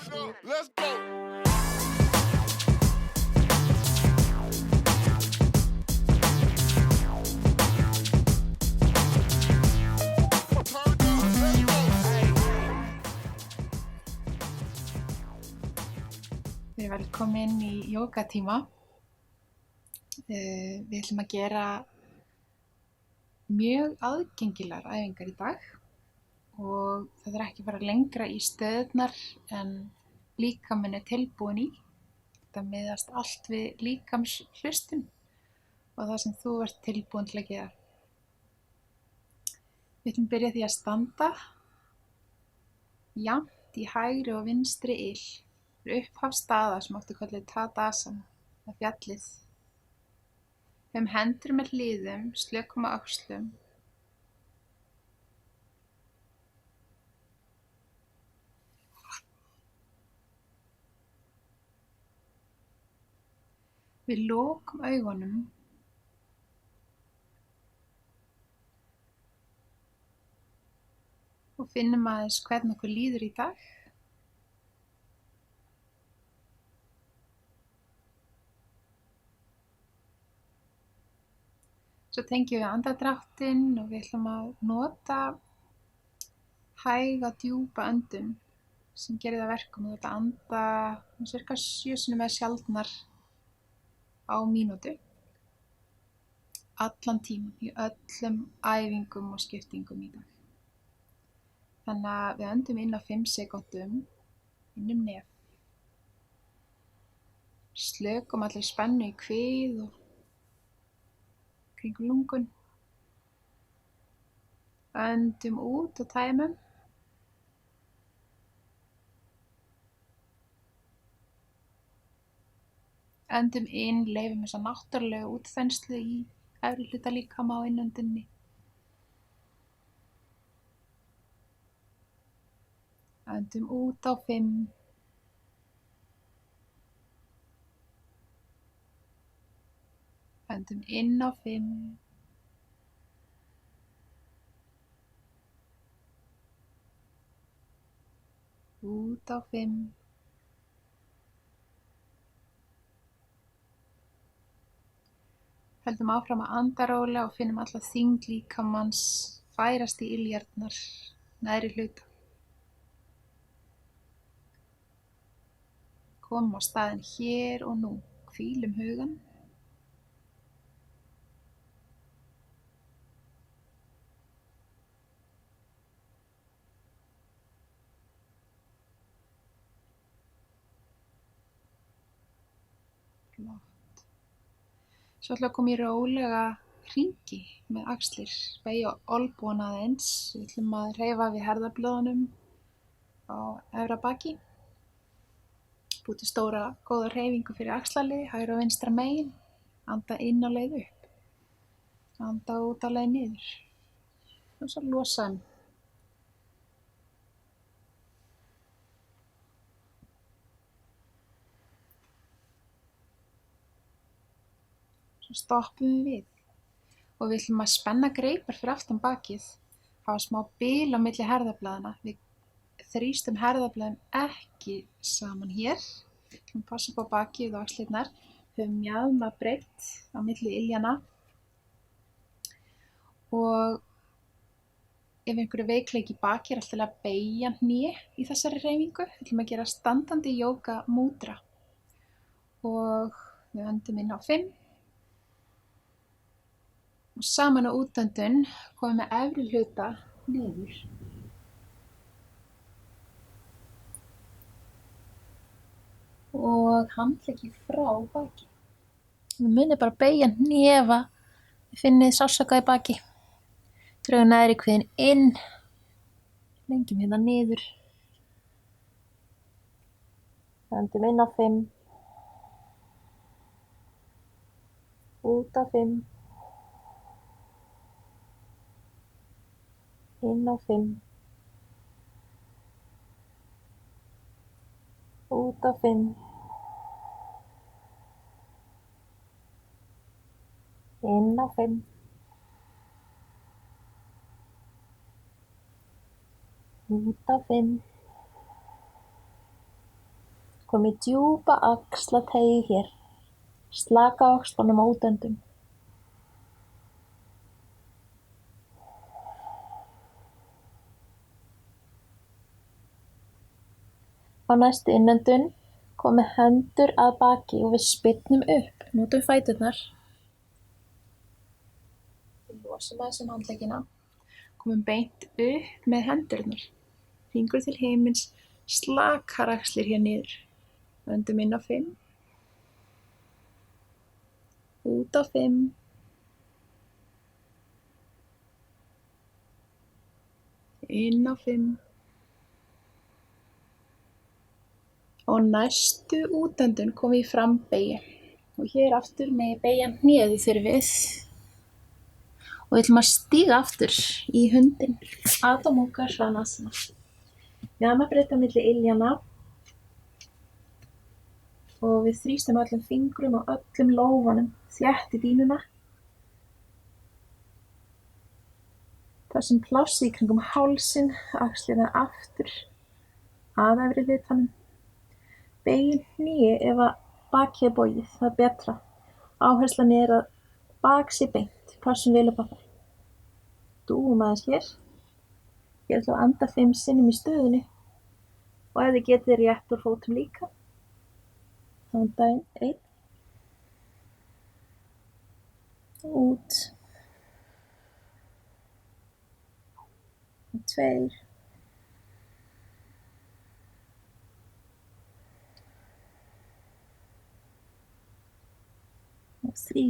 Let's go. Við erum velkomin í jógatíma. Við ætlum að gera mjög aðgengilegar æfingar í dag og það er ekki bara lengra í stöðnar en líkaminn er tilbúin í. Þetta miðast allt við líkamshlustun og það sem þú ert tilbúin til að gera. Við ætlum að byrja því að standa jafnt í hægri og vinstri yl. Upphafsstaða sem oft er kölluð Tadasana, það fjallið. Við höfum hendur með hliðum, slökum á öxlum. Við lokum augunum og finnum aðeins hvernig okkur líður í dag. Svo tengjum við andardráttinn og við ætlum að nota hæga, djúpa öndun sem gerir það verkum að þetta anda cirka 7 sinnum eða sjaldnar á mínútu. Allan tímann, í öllum æfingum og skiptingum í dag. Þannig að við öndum inn á 5 sekúndum, inn nef. Slökum allir spennu í kvið og kringum lungun. Öndum út og tæmum. Öndum inn, leyfum þessa náttúrulegu útþenslu í efri hluta líkama á innöndunni. Öndum út á 5. Öndum inn á 5. Út á 5. Höldum áfram að anda rólega og finnum alla þyngd líkamans færast í iljarnar, neðri hluta. Komum á staðinn hér og nú, hvílum hugann. Flott. Svo ætlum við að koma í rólega hringi með axlir, beygja olnbogann aðeins. Við ætlum að hreyfa við herðablöðunum á efra baki. Búið til stóra, góða hreyfingu fyrir axlarliði, hægra og vinstra megin. Anda inn á leið upp. Anda út á leið niður. Og svo losa hann. Svo stoppum við og við ætlum að spenna greipar fyrir aftan bakið, hafa smá bil á milli herðablaðanna. Við þrýstum herðablaðum ekki saman hér. Við ætlum að passa upp á bakið og axlirnar. Höfum mjaðma breidd á milli iljana. Og ef einhverju veikleiki í baki er alltaf að beygja hné í þessari hreyfingu. Við ætlum að gera standandi jóga múdra. Og við öndum inn á 5. Og saman á útöndun komum við efri hluta niður. Og handleggi frá baki. Við munum bara beygja hnefa, við finnið sársauka í baki. Drögum neðri kviðinn inn, lengjum hérna niður. Öndum inn á 5. Út á 5. Inn á 5. Út á 5. Inn á 5. Út á 5. Kom í djúpa axlateygju hér. Slaka á öxlunum á útöndun. Á næstu innöndun komu hendur að baki og við spyrnum upp. Notum fæturnar. Við losum aðeins handleggina. Komum beint upp með hendurnar. Fingur til himins, slakar axlir hér niður. Öndum inn á 5. Út á 5. Inn á 5. Og næstu útöndun kom í frambeygju. Og hér aftur með beygja hnéð þurfið. Og við ætlum að stíga aftur í hundinn. Adho Mukha Svanasana. Mjaðmarbreidda milli iljana. Og við þrýstum öllum fingrum og öllum lófanum þétt í dýnuna. Þessum plássi í kringum hálsinn, axlirnar aftur að efri hlutanum. Beygju hné ef að bakið er bogið, það er betra. Áherslan er að bak sé beint, passum vel upp á það. Dúum aðeins hér. Ég ætla að anda 5 sinnum í stöðunni og ef þið getið rétt úr fótum líka. Anda inn, 1. Út. 2. Og 3.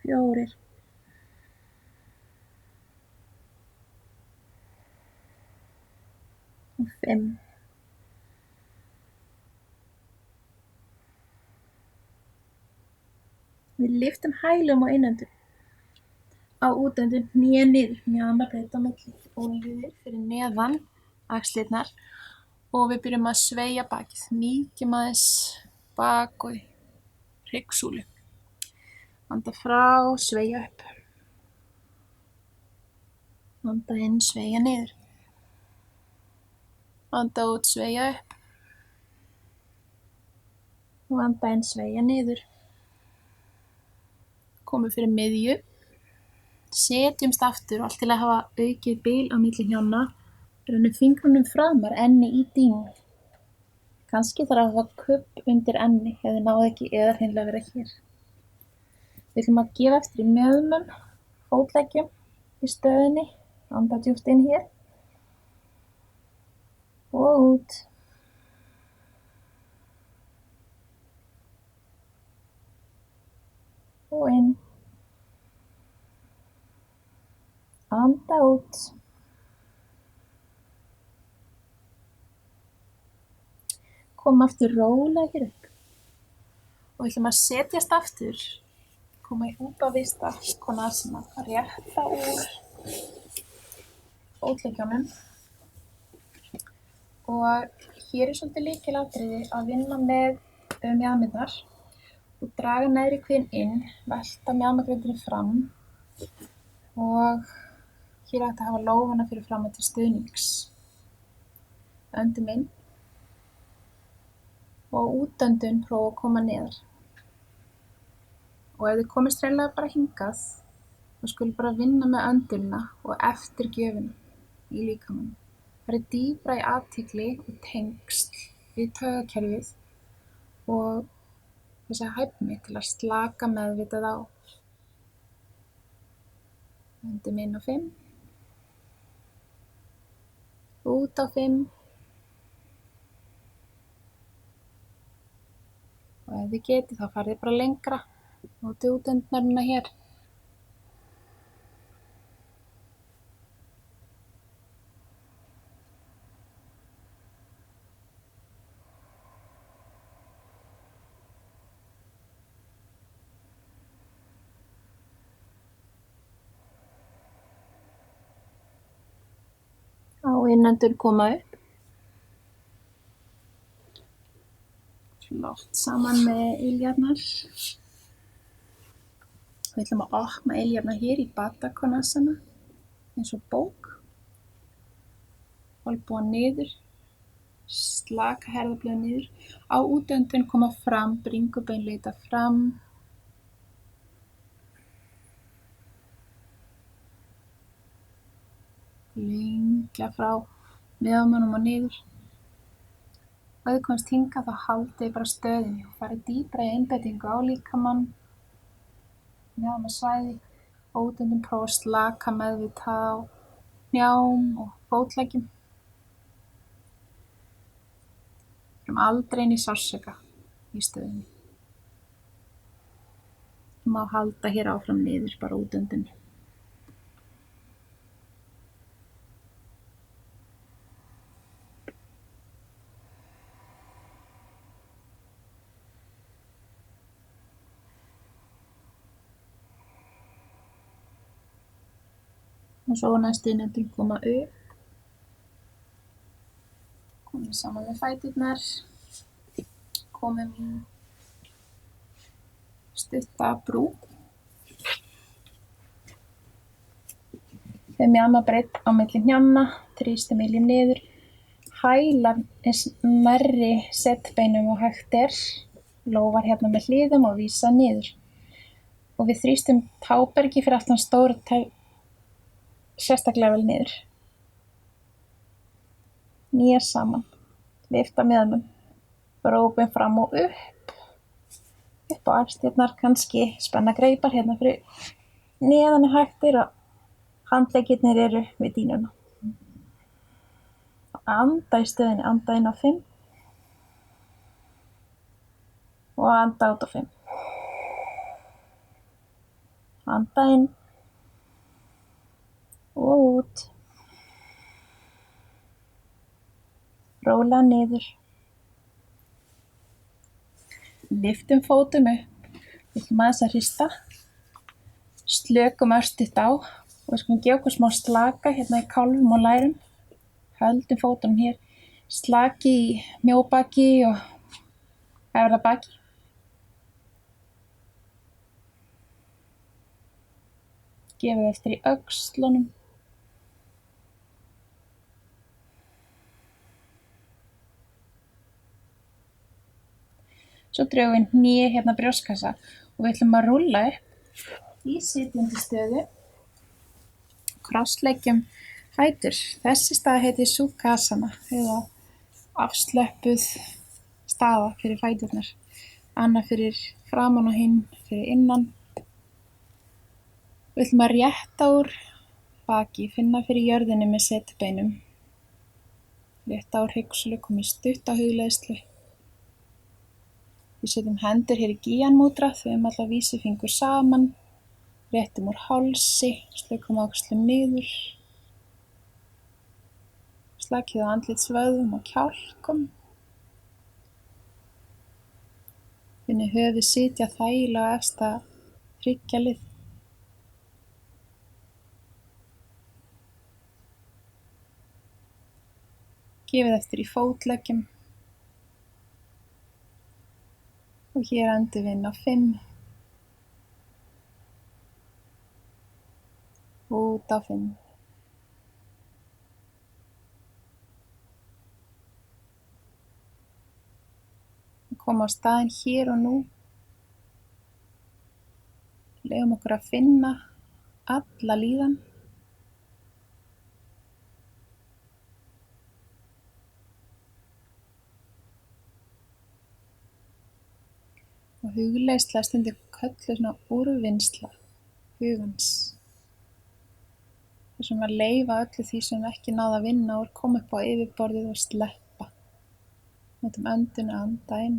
4. Og 5. Við lyftum hælum á innöndun. Á útöndun hné niður, mjaðmarbreidda á milli. Úlnliðir fyrir neðan axlirnar og við byrjum að sveigja bakið. Mýkjum aðeins bak og hryggsúlu. Anda frá, sveigja upp. Anda inn, sveigja niður. Anda út, sveigja upp. Og anda inn, sveigja niður. Komum fyrir miðju. Setjumst aftur og allt til að hafa aukið bil á milli hnjánna. Rennum fingrunum framar enni í dýnu. Kannski þarf að hafa kubb undir enni ef þið náðu ekki eða hreinlega vera hér. Við ætlum að gefa eftir í mjöðmum, fótleggjum í stöðunni. Anda djúpt inn hér. Og út. Og inn. Anda út. Kom aftur rólega hér upp. Og við ætlum að setjast aftur. Koma í Upavista Konasana. Rétta úr fótleggjónum. Og hér er svolítið lykilatriði að vinna með mjaðmirnar. Og draga neðri kviðinn inn. Velta mjaðmargrindinni fram. Og hér er hægt að hafa lófana fyrir fram til stuðnings. Öndum inn. Og útöndun prófa að koma niður. Og ef þið komist hreinlega bara hingað, þá skulum bara vinna með öndunina og eftirgjöfina í líkamanum. Það er dýpra í athygli og tengsl við taugakerfið og þessi hæfni til að slaka meðvitað á. Öndum inn á 5. Út á 5. Og ef þið getið þá farið bara lengra. Notið útöndunina hér. Á innöndun koma upp. Flott saman með iljarnar. Við ætlum að opna iljarnar hér í Baddha Konasana. eins og bók, olnbogann niður, slaka herðablöðin niður, á útöndun koma fram, bringubein leita fram, lengja frá meðalmönnum og niður. Ef þið komist hingað þá haldið bara stöðinni og farið dýpra í einbeitingu á líkamann, mjaðmarsvæði, á útöndun prófa að slaka meðvitað á hnjám og fótleggjum. Við erum aldrei inn í sársauka í stöðinni. Má halda hér áfram niður bara útöndun. Og svo næstu innöndun koma upp. Komum saman með fæturnar. Komum í stutta brú. Við mjaðmabreidd á milli hnjánna, þrýstum iljum niður. Hælar eins nærri setbeinum og hægt er. Lófar hérna með hliðum og vísa niður. Og við þrýstum tábergi fyrir aftan stóra sérstaklega vel niður. Nýjar saman. Lyfta meðanum. Brópin fram og upp. Upp á axlirnar kannski. Spenna greipar hérna fyrir neðan hægt er og handleggirnir eru við dýnuna. Anda í stöðinni. Anda inn á 5. Og anda út á 5. Anda inn. Og út. Róla niður. Lyftum fótum upp. Við ætlum aðeins að hrista. Slökum örstutt á. Og við skulum gefa okkur smá slaka hérna í kálfum og lærum. Höldum fótunum hér. Slaki í mjóbaki og efra baki. Gefið eftir í öxlunum. Svo drögum við hné hérna brjóstkassa og við ætlum að rúlla upp í sitjandi stöðu. Krossleggjum fætur. Þessi staða heitir Sukhasana eða afslöppuð staða fyrir fæturnar. Annað fyrir framan og hinn fyrir innan. Við ætlum að rétta úr baki, finna fyrir jörðinni með setbeinum. Rétta úr hryggsúlu, koma í stutta hugleiðslu. Við setjum hendur hér í Gyan-múdra, þvegum alla vísifingur saman, réttum úr hálsi, slökum öxlum niður, slakið á andlitsvöðvum og kjálkum. Finnið höfuð sitja þægilega á efsta hryggjalið. Gefið eftir í fótleggjum. Og hér endum við inn á 5. Út á 5. Við komum á staðinn hér og nú. Leyfum okkur að finna alla líðan. Og hugleiðsla er stundum kölluð svona úrvinnsla hugans. Þessum að leyfa öllu því sem ekki náði að vinna úr, koma upp á yfirborðið og sleppa. Notum öndun að anda inn.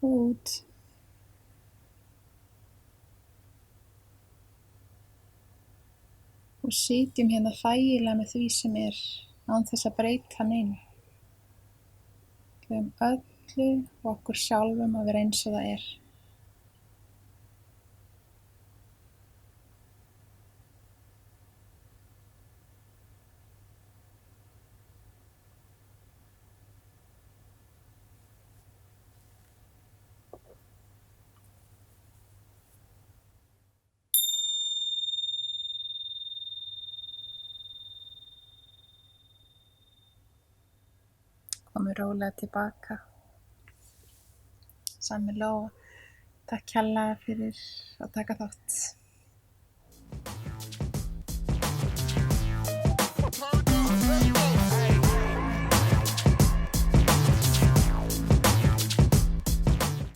Út. Og sitjum hérna þægilega með því sem er, án þess að breyta neinu. Leyfum öllu og okkur sjálfum að vera eins og það er. komum rólega tilbaka. Sami Lóa, takk kærlega fyrir að taka þátt.